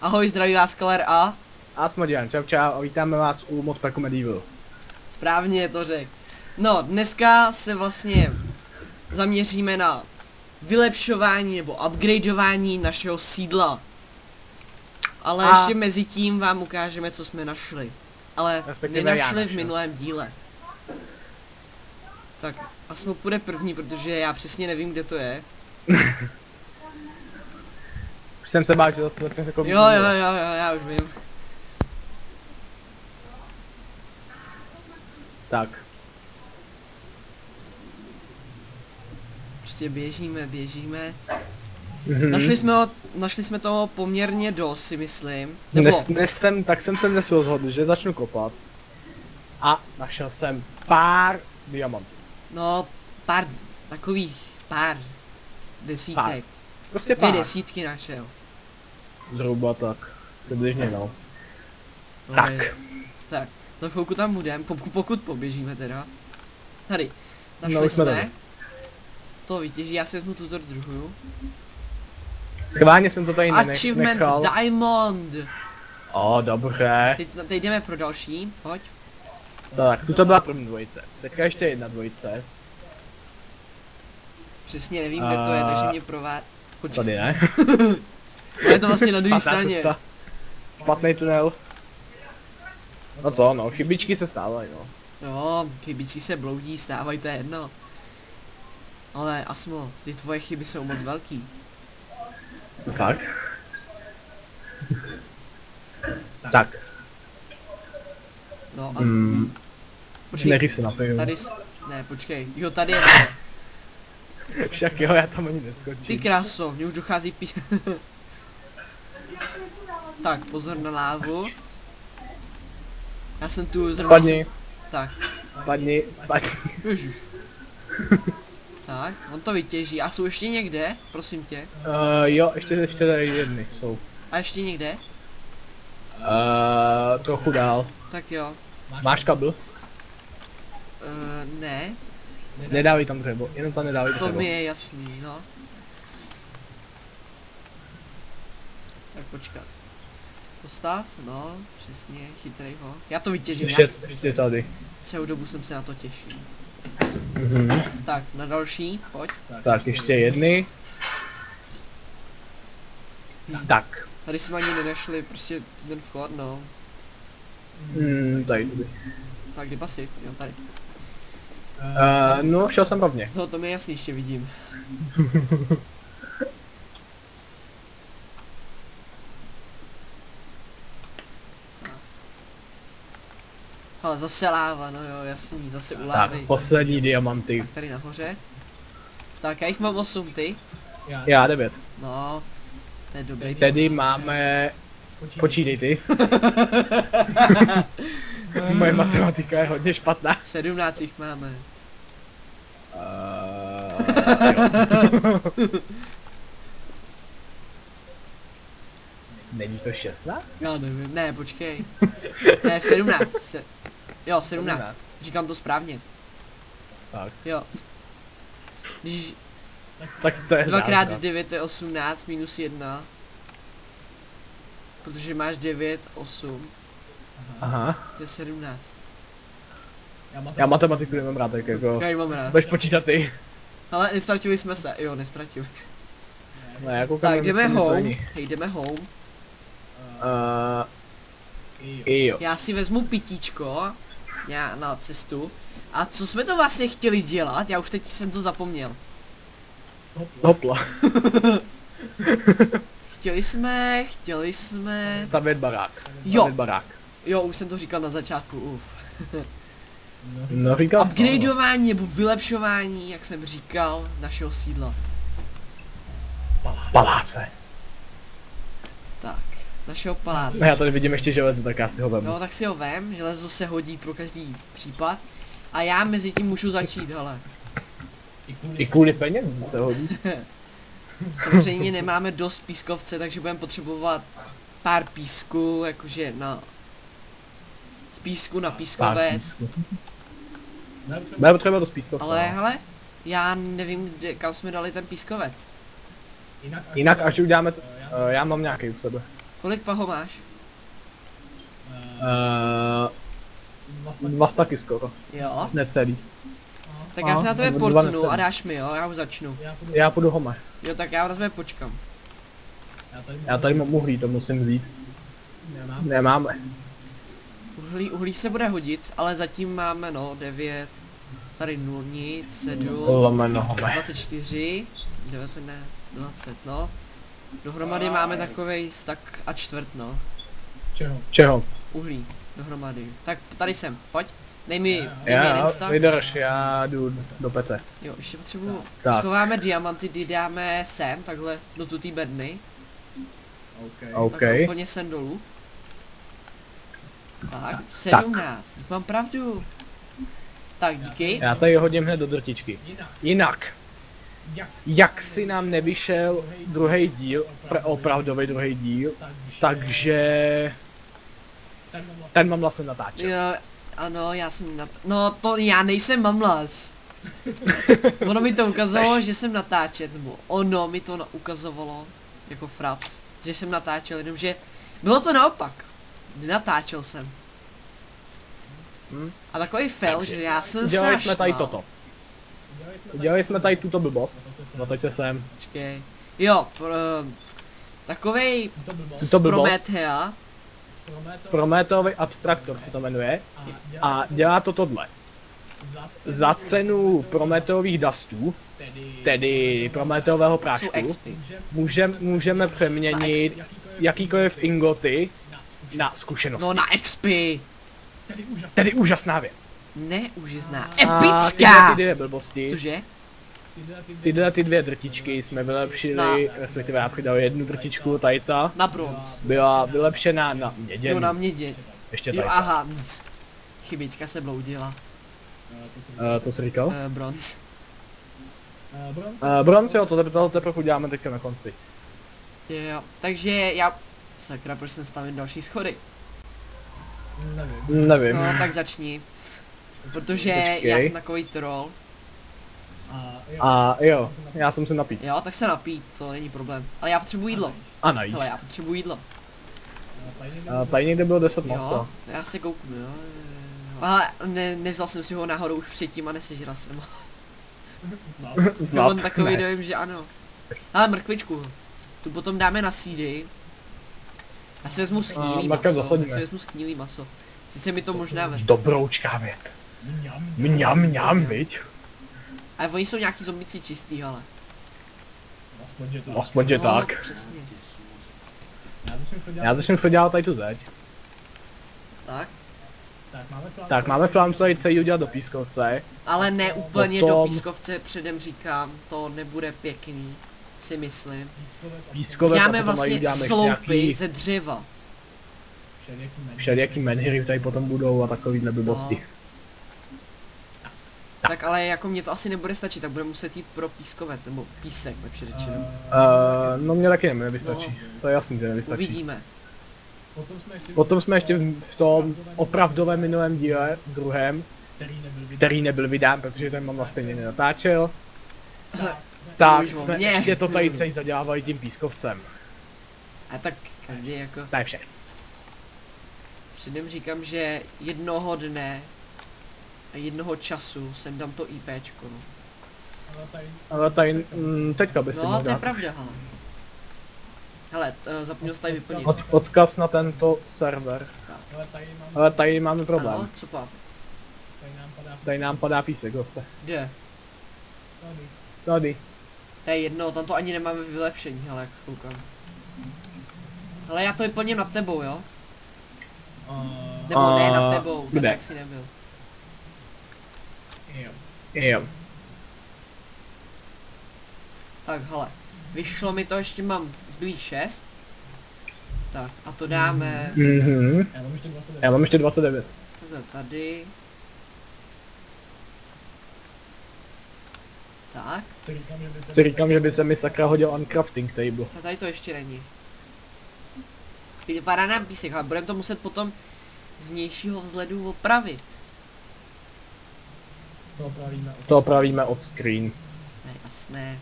Ahoj, zdraví vás Keller a... A Smodian, čau čau a vítáme vás u Modpacku Medieval. Správně je to řekl. No, dneska se vlastně zaměříme na vylepšování nebo upgradeování našeho sídla. Ale ještě mezi tím vám ukážeme, co jsme našli. Ale nenašli v minulém díle. Tak, Asmo půjde první, protože já přesně nevím, kde to je. Už jsem se bál, že zase jako... Jo, já už vím. Tak. Prostě běžíme. Mhm. Našli jsme toho poměrně dost, si myslím. Nebo... Tak jsem se dnes rozhodl, že začnu kopat. A našel jsem pár diamantů. No, pár desítek. Prostě Dvě pár. desítky našel. Zhruba tak. Přibližně no. Tak. Tak, za chvilku tam budeme, pokud poběžíme teda. Tady, našli jsme. To vytěží, já si vezmu tuto druhou. Schválně jsem to tady Achievement nechal. Diamond! Dobře. Teď jdeme pro další, pojď. Tak, tuto byla první dvojice. Teďka ještě jedna dvojice. Přesně nevím, kde to je, takže mě provádí. Tady ne. Je to vlastně na druhé straně. Špatný tunel. No co, no, chybičky se stávají, no. Jo, chybičky se bloudí, stávají, to je jedno. Ale Asmo, ty tvoje chyby jsou moc velký. Fakt? Tak. No a... Počkej, neříš se napiju. Tady ne, počkej, jo, tady je to. Však jo, já tam ani neskočím. Ty kráso, mě už dochází Tak, pozor na lávu. Já jsem tu zrovna... Spadni. Tak. Spadni. Ježiš. Tak, on to vytěží. A jsou ještě někde? Prosím tě. Jo, ještě tady jedny jsou. A ještě někde? Trochu dál. Tak jo. Máš kabel? Ne. Nedávej tam dřevo, jenom tam nedávej dřevo. To mi je jasný, no. Tak počkat. Postav, no, přesně, chytrej ho. Já to vytěžím, ještě tady. Celou dobu jsem se na to těšil. Tak, na další, pojď. Tak, ještě jedny. Tak. Tady jsme ani nenašli prostě ten vchod, no. Tady. Tak, kdy pasy, jo, tady. No, šel jsem rovně. No, to mi jasně ještě vidím. Ale zase láva, no jo, jasný, zase u lávy. Tak, poslední diamanty. Tak tady nahoře. Tak, já jich mám 8, ty? Já 9. No, to je dobrý. Tedy máme... Počítej ty. Moje matematika je hodně špatná. 17 jich máme. Není to 16? Já nevím, ne, počkej. Ne, 17. Jo, 17. Říkám to správně. Tak. Jo. Když Tak to je 2x9 je 18 minus 1. Protože máš 9, 8. Aha. To je 17. Já matematiku nemám rád, tak jako... Já ji mám rád. Budeš počítat ty. Ale nestratili jsme se, jo, nestratili. No, já koukám, Tak jdeme home, hej, jdeme home. Jo. Já si vezmu pitíčko, já na cestu. A co jsme to vlastně chtěli dělat? Já už teď jsem to zapomněl. Hopla. Chtěli jsme... Stavět barák. Jo. Stavět barák. Jo, už jsem to říkal na začátku, No říkal jsem. Upgradeování nebo vylepšování, jak jsem říkal, našeho sídla. Paláce. Tak, našeho paláce. No, já tady vidím ještě železo, tak já si ho vemu. No, tak si ho vem, železo se hodí pro každý případ. A já mezi tím můžu začít, hele. I kvůli penězům se hodí. Samozřejmě nemáme dost pískovce, takže budeme potřebovat pár písku, jakože na... Z písku na pískovec. Budeme potřebovat dost pískovce. Ale hele, já nevím, kam jsme dali ten pískovec. Jinak až uděláme, já mám nějaký u sebe. Kolik paho máš? Dva taky skoro. Jo. Necelý. Tak já se na tebe Dva portnu necelý. a dáš mi, jo, já už začnu. Já půjdu home. Jo, tak já na tebe počkám. Já tady mám uhlí, to musím vzít. Nemáme. Uhlí se bude hodit, ale zatím máme no 9, tady 0, nic, 7, Lomeno home. 24, 19, 20 no. Dohromady máme takovej stak a čtvrt no. Čeho? Uhlí, dohromady. Tak tady jsem, pojď. Dej mi Já, jeden stack. vydrž, já jdu do pece. Jo, ještě potřebuju. Tak. Schováme diamanty, ty dáme sem, takhle do tutý bedny. OK. Takhle úplně sem dolů. Tak, 17, mám pravdu. Tak, díky. Já tady hodím hned do drtičky. Jinak, jak si nám nevyšel druhý díl, opravdový druhý díl, takže ten mám vlastně natáčet. Jo, ano, já jsem no to já nejsem mamlas. Ono mi to ukazovalo, že jsem natáčet, nebo ono mi to ukazovalo, jako fraps, že jsem natáčel, jenomže bylo to naopak. Natáčel jsem. A takový fail, že já jsem se Dělali jsme tady naštval. toto. Dělali jsme tady tuto blbost. No teď se sem. Počkej. Jo, takovej Tuto blbost. Prometea. Prometeový abstraktor se to jmenuje. A dělá to tohle. Za cenu Prometeových dustů, tedy Prometeového Jsou prášku, expy. můžeme přeměnit jakýkoliv ingoty na zkušenosti. No na expy. Tedy úžasná věc. Neúžasná. A tyhle Epická! ty dvě blbosti, Cože? tyhle ty dvě drtičky jsme vylepšili, respektive já přidal jednu drtičku, tady ta Na bronz. byla vylepšená na Jo, měděný. na měděť. Ještě Jo, tady ta. aha. Chybička se bloudila. Co jsi říkal? Bronz. Bronz, jo, to teprve uděláme teďka na konci. Jo, takže já... Sakra, proč jsem stavil další schody? Nevím. No, tak začni. Protože Počkej. já jsem takový troll. A jo, já jsem se napít. Jo, tak se napít, to není problém. Ale já potřebuji jídlo. A najíst. Hele, já potřebuji jídlo. Tady někde bylo 10 Jo, masa. já se kouknu, jo. Ale nevzal jsem si ho náhodou už předtím a nesežral jsem ho. Mám takový ne. dojem, že ano. Ale mrkvičku. Tu potom dáme na seedy. Já si vezmu schnilý mrkev maso. zasadíme. Já si vezmu schnilý maso. Sice mi to možná vezme. Dobroučká věc. Mňam, viď? Ale oni jsou nějaký zombici čistý, ale. Aspoň, že tak. Přesně. Já začnu předělat tady tu zeď. Tak. Tak máme plán to tady celý udělat do pískovce. Ale ne úplně do Potom- pískovce, předem říkám, to nebude pěkný, si myslím. Pískovec a Děláme potom tady vlastně uděláme sloupy nějaký ze dřeva. všelijaký menhiry tady potom budou a takovýhle blbosti. No. Tak ale jako mě to asi nebude stačit, tak bude muset jít pro pískovec, nebo písek, lepší řečeno. No mě taky nevystačí. To je jasný, že nevystačí. Uvidíme. Potom jsme ještě v tom opravdovém minulém díle, druhém, který nebyl vydán, protože ten mám vlastně nenatáčel. Tak už o jsme mě. ještě to tady celý zadělávali tím pískovcem. A tak každý jako, To je vše. předem říkám, že jednoho dne a jednoho času sem dám to IPčko, no. Ale tady teďka by si No, mohl to je dát pravda, hele. Hele, zapomněl jsi tady vyplnit. odkaz na tento server. Ale tady máme problém. Ano, co pak? Tady nám padá písek zase. Kde? Tady. To je jedno, tam to ani nemáme vylepšení, hele, jak koukám. Hele, já to vyplním nad tebou, jo? Nebo ne nad tebou, tak kde? jak jsi nebyl. Jo. Tak, hele, vyšlo mi to, ještě mám zbylých 6. Tak, a to dáme Já mám ještě 29. takhle tady. Tak, Si říkám, že by se mi sakra hodil uncrafting table. a tady to ještě není. Vypadá nám písek, ale budeme to muset potom z vnějšího vzhledu opravit. To opravíme off screen. Ne, jasné.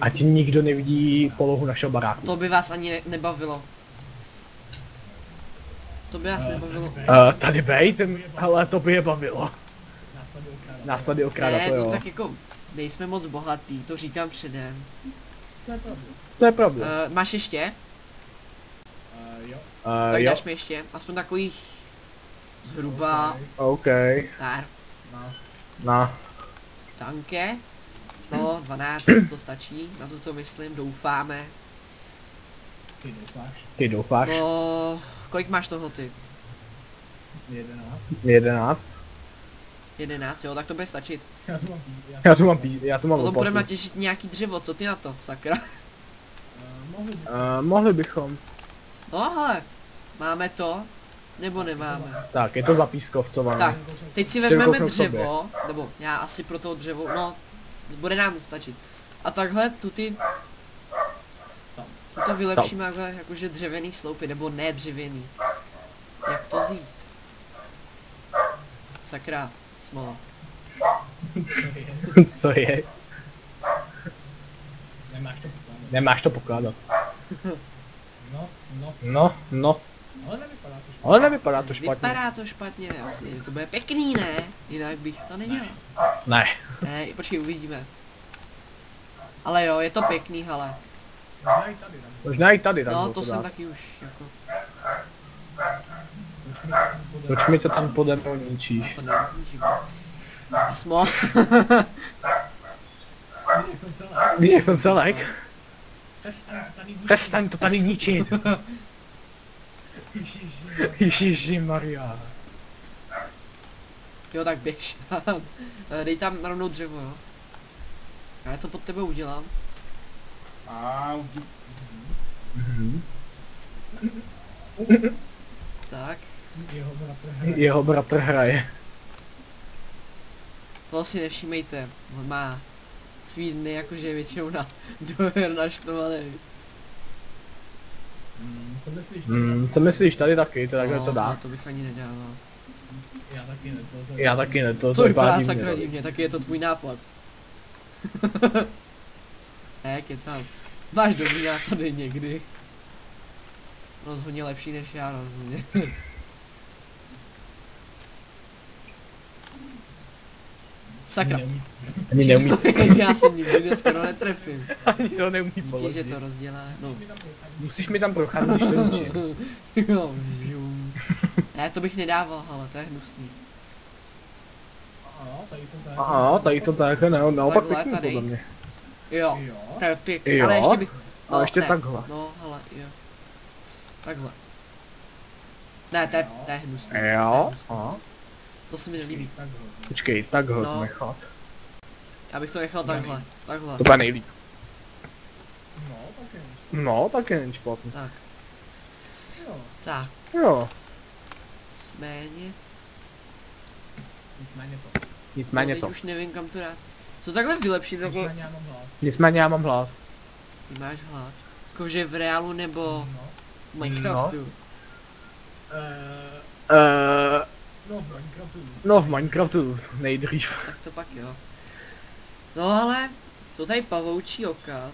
Ať nikdo nevidí polohu našeho baráku. To by vás ani nebavilo. To by vás nebavilo. Tady bejt, hele, to by je bavilo. Nás tady okrádat, Ne, to no jo. tak jako nejsme moc bohatý, to říkám předem. To je pravda. Máš ještě? Tak Jo, dáš mi ještě, aspoň takových zhruba OK. pár Na. tanke. No, 12, to stačí, na to myslím, doufáme. Ty doufáš? No, kolik máš toho ty? 11. 11, jo, tak to bude stačit. Já tu mám Potom lopaty. budeme natěžit nějaký dřevo, co ty na to, sakra? Mohli bychom. No hele, máme to, nebo nemáme? Tak, je to zapískovcované. Tak, teď si Jdem vezmeme kouknout dřevo, nebo já asi pro toho dřevo, no, bude nám stačit. A takhle tuto vylepšíme takhle jakože dřevěný sloupy, nebo ne dřevěný. Jak to říct? Sakra, smola. Co je? Nemáš to pokládat. No. Ale nevypadá to špatně. Vypadá to špatně, jasně, to bude pěkný, ne? Jinak bych to nedělal. Ne. Ne, počkej, uvidíme. Ale jo, je to pěkný, hele. Možná i tady tak No, bylo to to jsem dát. taky už, jako, Proč mi to tam pode mnou ničíš? to nevidím. Smo. Víš, jak jsem selek? Přestaň to tady ničit. Ježišimaria. Jo, tak běž tam. Dej tam rovnou dřevo, jo. Já to pod tebe udělám. Mhm. Tak, Jeho bratr hraje. to si nevšímejte. On má svý dny, jakože většinou na do her naštvaný. Co myslíš, tady taky, to takhle No, to dá. ale to bych ani nedával. Já taky ne, to To vypadá divně, sakra no. divně, taky je to tvůj nápad. Ne, kecám. Máš dobrý nápady někdy. Rozhodně lepší než já, rozhodně. Sakra. Ani neumí, Že já se nikdy skoro netrefím. ani to neumí Díky, že položit. to rozdělá. No. Musíš mi tam procházet, když to ničím. Jo, žum. Ne, to bych nedával, ale to je hnusný. Aha, tady to takhle, ne, naopak Takhle, pěkný tady. podle mě. Jo, to je pěkný, Jo? ale ještě bych... A ještě ne. takhle. No, hele, jo. Takhle. Ne, to je hnusný. To je Jo? hnusný. Aha. To se mi nelíbí. Počkej, takhle No. to nechat. Já bych to nechal takhle, takhle. To bude nejlíp. No, taky není špatný. Tak. Tak, Jo, nicméně. nicméně Teď co? už nevím kam to dát. Co takhle vylepšit, jako... Nicméně já mám hlas. Ty máš hlad. Jakože v reálu nebo v Minecraftu. No v Minecraftu nejdřív. Tak to pak jo. No ale, jsou tady pavoučí oka.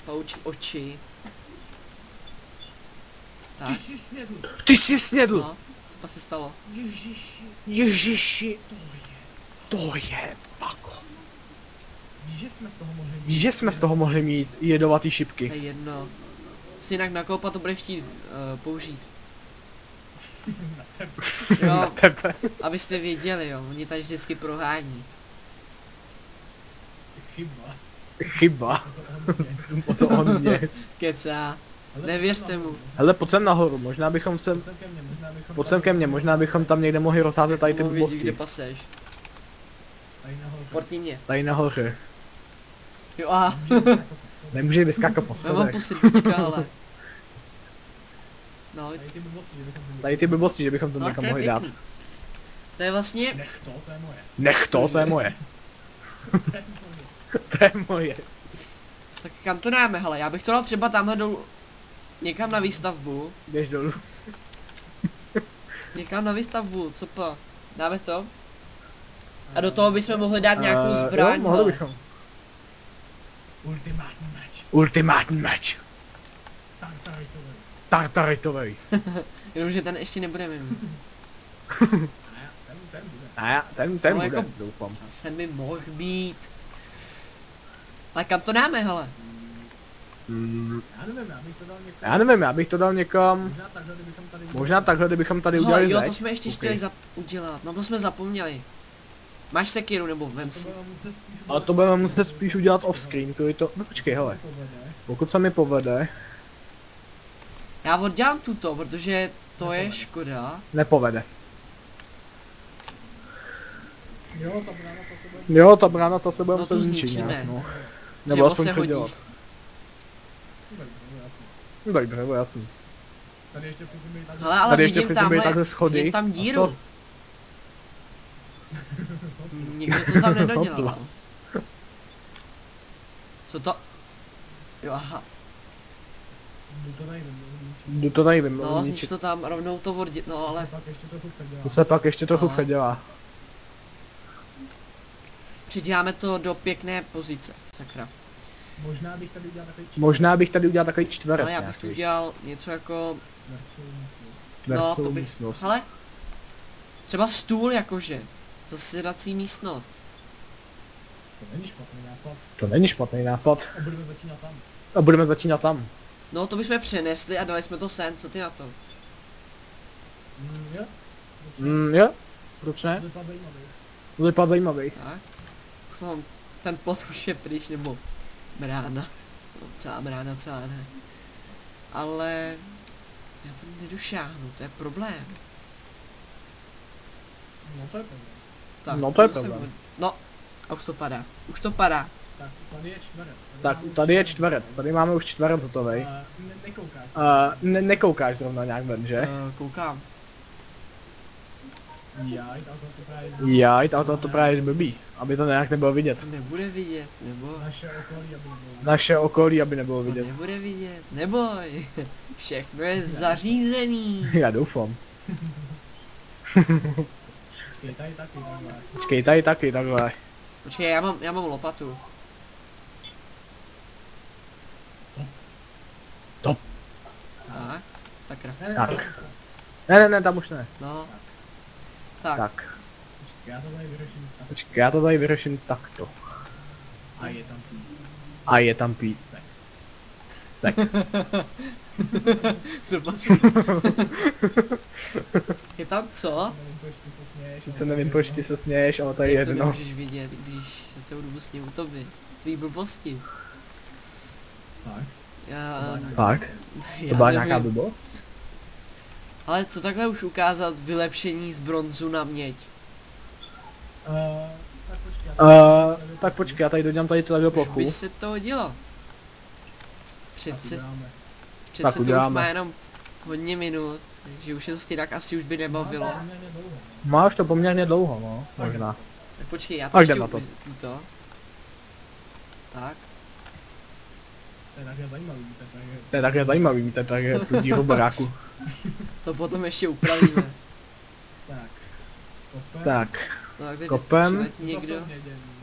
Pavoučí oči. Tak, Ty jsi snědl! no, co se stalo? Ježiši. To je pako. Víš, že jsme z toho mohli mít jedovatý To šipky. je jedno. Si jinak nakoupat to bude chtít použít. Na Jo, tebe. abyste věděli, jo, oni tady vždycky prohání. Chyba. To on mě. Kecá. Nevěřte mu. Hele, pojď sem nahoru, možná bychom sem... Pojď sem ke mně, možná bychom tam někde mohli rozházet tady ty No, vidí, kde blbosti. paseš. Portni mě. Tady nahoře. Jo, aha. Nemůže vyskákat po Já mám schodech. posrdíčka, ale. No, Tady ty blbosti, že bychom to no někam to je mohli dát. pěkný. To je vlastně, Nech to je moje. To je moje. tak kam to dáme, hele, já bych to dal třeba tamhle dolů. Někam na výstavbu. Jdeš dolů. Někam na výstavbu, co pa? Dáme to? A do toho bychom mohli dát nějakou zbraň, Jo, mohli hele. bychom. Ultimátní meč. Tartaritovej. Jenomže ten ještě nebudeme mít. Ne, ten No, bude, jako- doufám. Zase by mohl být. Ale kam to dáme, hele? Já nevím, já bych to dal někam. Možná takhle, kdybychom tady udělali Hele, jo, zeď. to jsme ještě Ok. chtěli udělat. No to jsme zapomněli. Máš sekiru nebo vem si? Ale to budeme muset spíš udělat off-screen, to je to... No počkej, hele. Pokud se mi povede, Já oddělám tuto, protože to je škoda. nepovede. Jo, ta brána to se bude No muset tu zničit zničíme. nějak, no. Dřevo Nebo aspoň se hodí. předělat. No tak dřevo, jasný. Hele, ale Tady ještě vidím předtím byly tamhle, takhle schody. vidím tam A díru. to- Nikdo to tam nedodělal. Co to? Jo, aha. Jdu to tady No, znič zničit. to tam, rovnou to no ale To se pak ještě trochu No. předělá. přiděláme to do pěkné pozice, sakra. Možná bych tady udělal takový čtverec Ale já bych tu nějaký. udělal něco jako, no Čtvercovou to bych, místnost. hele, třeba stůl jakože, zasedací místnost. To není špatný nápad. A budeme začínat tam. No to bychom přenesli a dali jsme to sem, co ty na to? Jo, proč ne? To vypadá zajímavý. Tak. No, ten plot už je pryč, nebo brána. No, celá brána, celá ne. Ale já tam nedošáhnu, to je problém. Tak, No, to je se problém. bude- No, a už to padá. Už to padá. Tak, tady je čtverec, tady máme už čtverec hotovej. Nekoukáš zrovna nějak ven, že? Koukám. Jaj, to právě je blbý, aby to nějak nebylo vidět. To nebude vidět, nebo? Naše okolí, aby nebylo To vidět. nebude vidět, neboj. Všechno je zařízený. Já doufám. Počkej, tady taky, takhle. Počkej, já mám lopatu. To. Tak, sakra. Tak. Ne, tam už ne. No. Tak. Tak. Počkej, já to tady vyřeším takto. A je tam pít. Tak. Co vlastně? Je tam co? Sice nevím, proč ty se směješ, ale to je Jak to jedno. nemůžeš vidět, když se celou dobu sním u tobě. Tvý blbosti. Já, Fakt? já To byla nevím. nějaká blbost? Ale co takhle už ukázat vylepšení z bronzu na měď? Tak počkej, já tady dodělám tady tuhle Už plochu. by se to hodilo. Přece Tak to už uděláme. má jenom hodně minut, že už je to stejnak asi už by nebavilo. Máš to poměrně dlouho, no, možná. Tak počkej, já to Tak ještě jdem na to. to. Tak. To je takhle zajímavý, víte, takhle tu díru baráku. To potom ještě upravíme. Tak, No, tak teď kopem. přiletí někdo.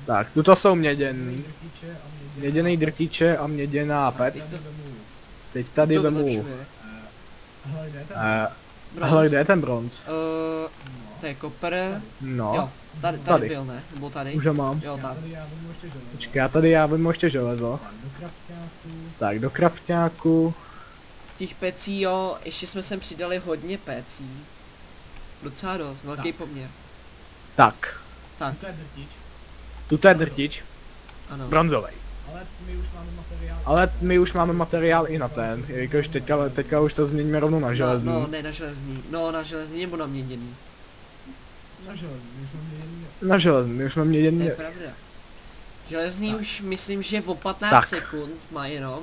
tak, tuto jsou měděný. Měděný drtiče a měděná pec. Teď tady To vemu. vylepšuje. Bronz. Hele, kde je ten bronz? To je kopr. No, Jo, tady tady. byl, ne? Nebo tady? už ho mám. Jo, tak. Počkej, já vemu ještě železo. Tak, do krafťáku. Těch pecí, jo, ještě jsme sem přidali hodně pecí. Docela dost, velký poměr. Tak, Tak, tuto je drtič, ano. bronzový. Ale my už máme materiál i na ten, jelikož teďka už to změníme rovnou na železný. No, ne na železný. No, na železný nebo na měděný. Na železný, my už jsme To měděný. je pravda. Železný už myslím, že o 15 Tak. sekund má jenom.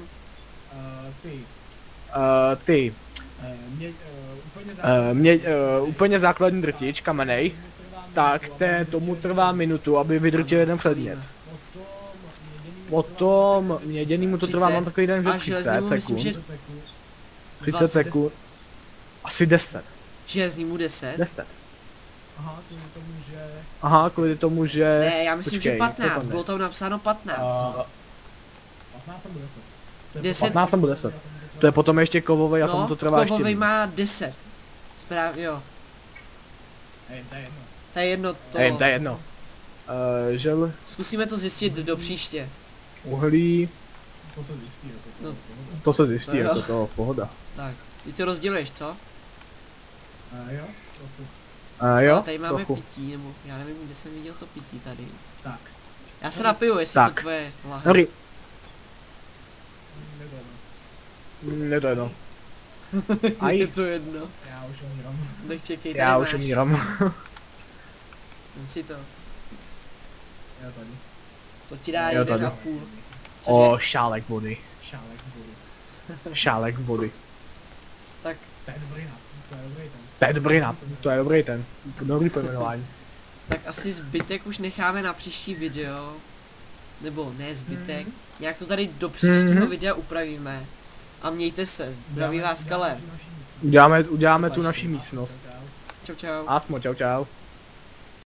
Ty, úplně základní drtič, kamenej, tak tomu trvá minutu, aby vydrtil jeden předmět. Potom měděnýmu to trvá, 30. mám takový den, že A 30 železnému myslím, že sekund. 30 sekund. Asi 10. železnému 10. 10. Aha, kvůli tomu, že... Ne, já myslím, počkej, že to 15, tam ne. bylo tam napsáno 15. 10, 15 nebo 10. To je potom ještě kovovej a tomu to trvá ještě. kovovej má 10. Správně, jo. To je jedno, To je jedno. Žel, Zkusíme to zjistit do příště. uhlí, No, to se zjistí, No jo. jako to pohoda. tak, ty to rozděluješ, co? Jo, A tady máme trochu. pití, nebo já nevím, kde jsem viděl to pití tady. Tak. Já se napiju, jestli Tak. to tvoje lahve. Dobrý. Je to jedno. Aj. Je to jedno. Já už umírám. Tak čekej, tady Já máš. už umírám. Vem si to. Já tady. To ti dá Jo, tady. 1,5. O, šálek vody. Šálek budu. Šálek vody. Tak, To je dobrý nápad. To je dobrý ten. To je dobrý nápad, to je dobrý ten. Dobrý pojmenování. tak asi zbytek už necháme na příští video. Nebo ne zbytek. Nějak to tady do příštího videa upravíme. A mějte se, zdraví vás Kaler. Uděláme tu naši místnost. Čau čau. Asmo, čau čau.